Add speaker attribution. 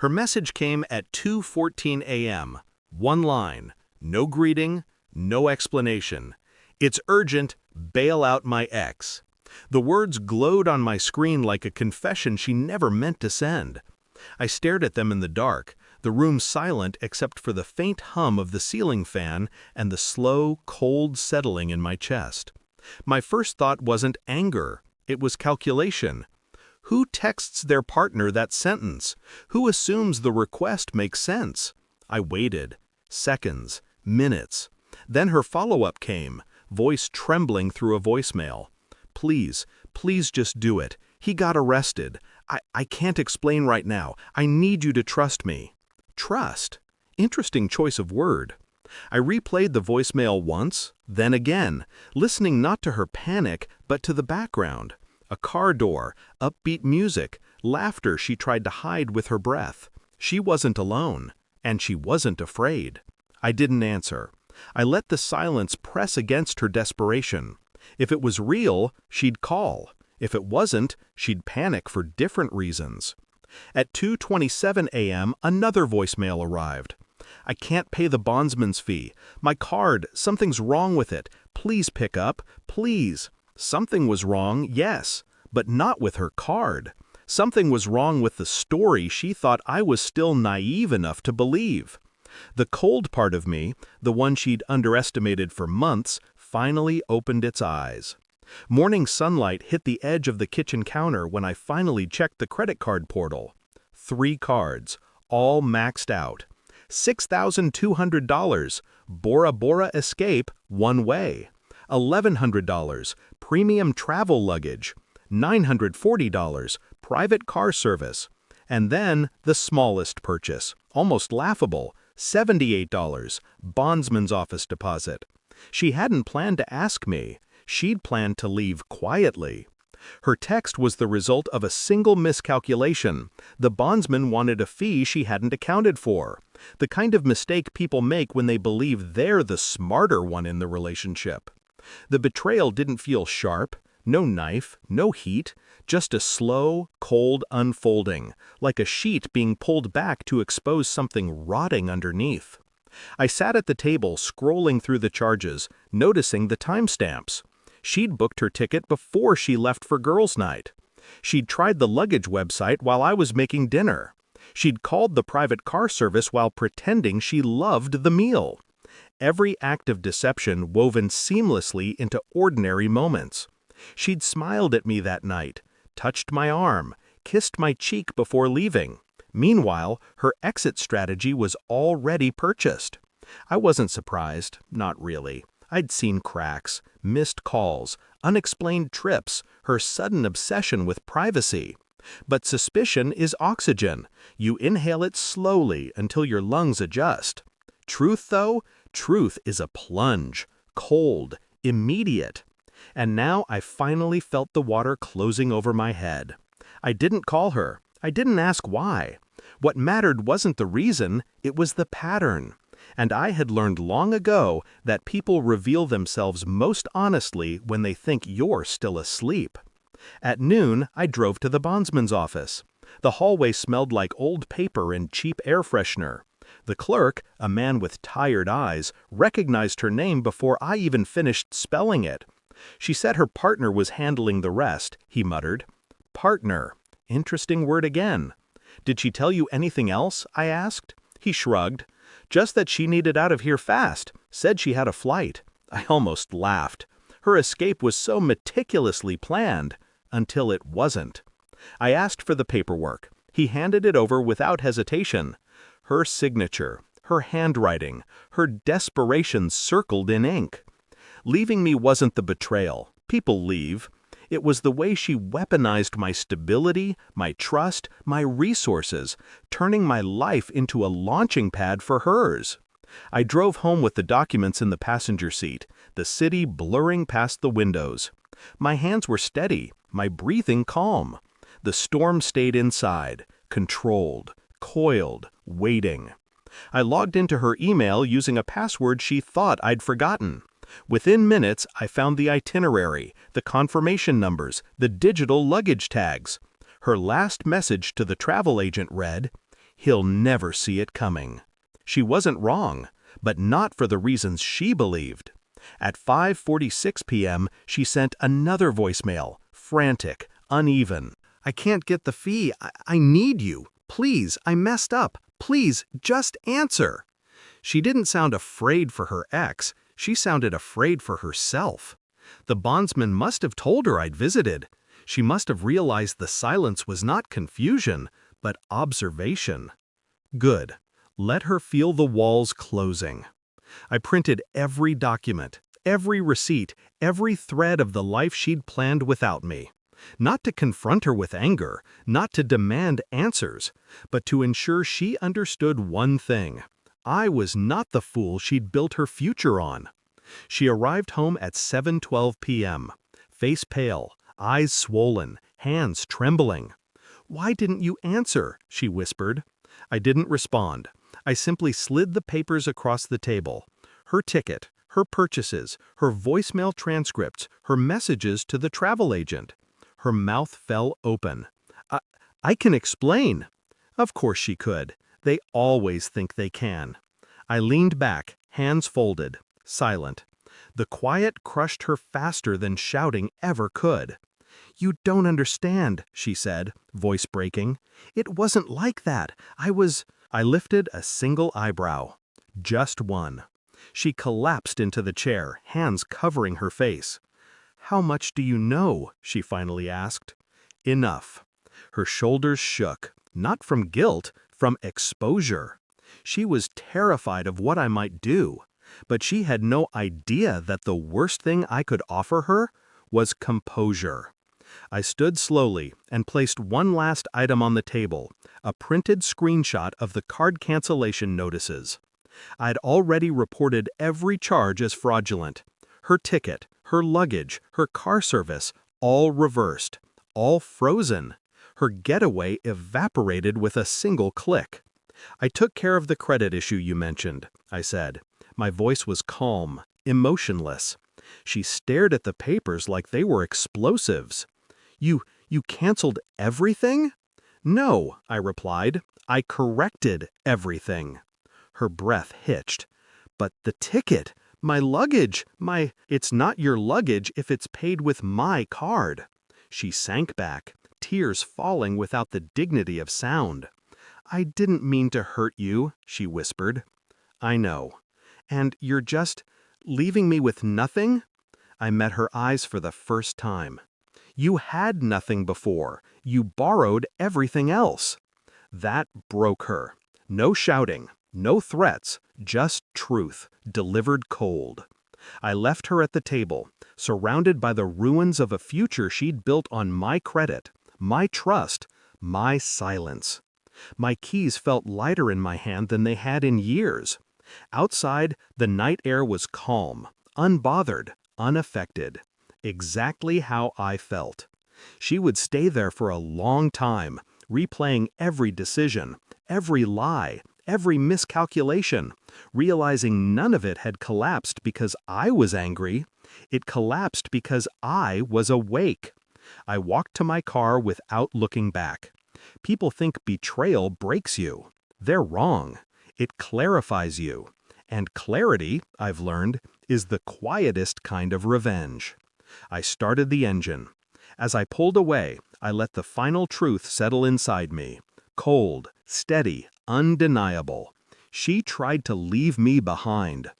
Speaker 1: Her message came at 2:14 a.m. One line, no greeting, no explanation. It's urgent, bail out my ex. The words glowed on my screen like a confession she never meant to send. I stared at them in the dark, the room silent except for the faint hum of the ceiling fan and the slow, cold settling in my chest. My first thought wasn't anger, it was calculation. Who texts their partner that sentence? Who assumes the request makes sense? I waited. Seconds. Minutes. Then her follow-up came, voice trembling through a voicemail. Please, please just do it. He got arrested. I can't explain right now. I need you to trust me. Trust? Interesting choice of word. I replayed the voicemail once, then again, listening not to her panic, but to the background. A car door, upbeat music, laughter she tried to hide with her breath. She wasn't alone, and she wasn't afraid. I didn't answer. I let the silence press against her desperation. If it was real, she'd call. If it wasn't, she'd panic for different reasons. At 2:27 a.m., another voicemail arrived. I can't pay the bondsman's fee. My card, something's wrong with it. Please pick up, please. Something was wrong, yes, but not with her card. Something was wrong with the story she thought I was still naive enough to believe. The cold part of me, the one she'd underestimated for months, finally opened its eyes. Morning sunlight hit the edge of the kitchen counter when I finally checked the credit card portal. 3 cards, all maxed out. $6,200, Bora Bora Escape, one way. $1,100, premium travel luggage. $940, private car service. And then the smallest purchase, almost laughable, $78, bondsman's office deposit. She hadn't planned to ask me. She'd planned to leave quietly. Her text was the result of a single miscalculation. The bondsman wanted a fee she hadn't accounted for. The kind of mistake people make when they believe they're the smarter one in the relationship. The betrayal didn't feel sharp. No knife, no heat, just a slow, cold unfolding, like a sheet being pulled back to expose something rotting underneath. I sat at the table scrolling through the charges, noticing the timestamps. She'd booked her ticket before she left for girls' night. She'd tried the luggage website while I was making dinner. She'd called the private car service while pretending she loved the meal. Every act of deception woven seamlessly into ordinary moments. She'd smiled at me that night, touched my arm, kissed my cheek before leaving. Meanwhile, her exit strategy was already purchased. I wasn't surprised, not really. I'd seen cracks, missed calls, unexplained trips, her sudden obsession with privacy. But suspicion is oxygen. You inhale it slowly until your lungs adjust. Truth, though? Truth is a plunge, cold, immediate. And now I finally felt the water closing over my head. I didn't call her. I didn't ask why. What mattered wasn't the reason, it was the pattern. And I had learned long ago that people reveal themselves most honestly when they think you're still asleep. At noon, I drove to the bondsman's office. The hallway smelled like old paper and cheap air freshener. The clerk, a man with tired eyes, recognized her name before I even finished spelling it. She said her partner was handling the rest, he muttered. Partner. Interesting word again. Did she tell you anything else? I asked. He shrugged. Just that she needed out of here fast. Said she had a flight. I almost laughed. Her escape was so meticulously planned. Until it wasn't. I asked for the paperwork. He handed it over without hesitation. Her signature, her handwriting, her desperation circled in ink. Leaving me wasn't the betrayal. People leave. It was the way she weaponized my stability, my trust, my resources, turning my life into a launching pad for hers. I drove home with the documents in the passenger seat, the city blurring past the windows. My hands were steady, my breathing calm. The storm stayed inside, controlled, coiled, waiting. I logged into her email using a password she thought I'd forgotten. Within minutes, I found the itinerary, the confirmation numbers, the digital luggage tags. Her last message to the travel agent read, He'll never see it coming. She wasn't wrong, but not for the reasons she believed. At 5:46 p.m., she sent another voicemail, frantic, uneven. "I can't get the fee. I need you. Please, I messed up. Please, just answer." She didn't sound afraid for her ex. She sounded afraid for herself. The bondsman must have told her I'd visited. She must have realized the silence was not confusion, but observation. Good. Let her feel the walls closing. I printed every document, every receipt, every thread of the life she'd planned without me. Not to confront her with anger, not to demand answers, but to ensure she understood one thing. I was not the fool she'd built her future on. She arrived home at 7:12 p.m., face pale, eyes swollen, hands trembling. "Why didn't you answer?" she whispered. I didn't respond. I simply slid the papers across the table. Her ticket, her purchases, her voicemail transcripts, her messages to the travel agent. Her mouth fell open. I can explain." Of course she could. They always think they can. I leaned back, hands folded, silent. The quiet crushed her faster than shouting ever could. "You don't understand," she said, voice breaking. "It wasn't like that. I lifted a single eyebrow. Just one. She collapsed into the chair, hands covering her face. "How much do you know?" she finally asked. "Enough." Her shoulders shook, not from guilt, from exposure. She was terrified of what I might do, but she had no idea that the worst thing I could offer her was composure. I stood slowly and placed one last item on the table, a printed screenshot of the card cancellation notices. I'd already reported every charge as fraudulent. Her ticket, her luggage, her car service, all reversed, all frozen. Her getaway evaporated with a single click. "I took care of the credit issue you mentioned," I said. My voice was calm, emotionless. She stared at the papers like they were explosives. You canceled everything?" "No," I replied. "I corrected everything." Her breath hitched. "But the ticket, my luggage, It's not your luggage if it's paid with my card." She sank back, tears falling without the dignity of sound. "I didn't mean to hurt you," she whispered. "I know. And you're just leaving me with nothing?" I met her eyes for the first time. "You had nothing before. You borrowed everything else." That broke her. No shouting, no threats, just truth, delivered cold. I left her at the table, surrounded by the ruins of a future she'd built on my credit, my trust, my silence. My keys felt lighter in my hand than they had in years. Outside, the night air was calm, unbothered, unaffected. Exactly how I felt. She would stay there for a long time, replaying every decision, every lie, every miscalculation, realizing none of it had collapsed because I was angry. It collapsed because I was awake. I walked to my car without looking back. People think betrayal breaks you. They're wrong. It clarifies you. And clarity, I've learned, is the quietest kind of revenge. I started the engine. As I pulled away, I let the final truth settle inside me. Cold, steady, undeniable. She tried to leave me behind.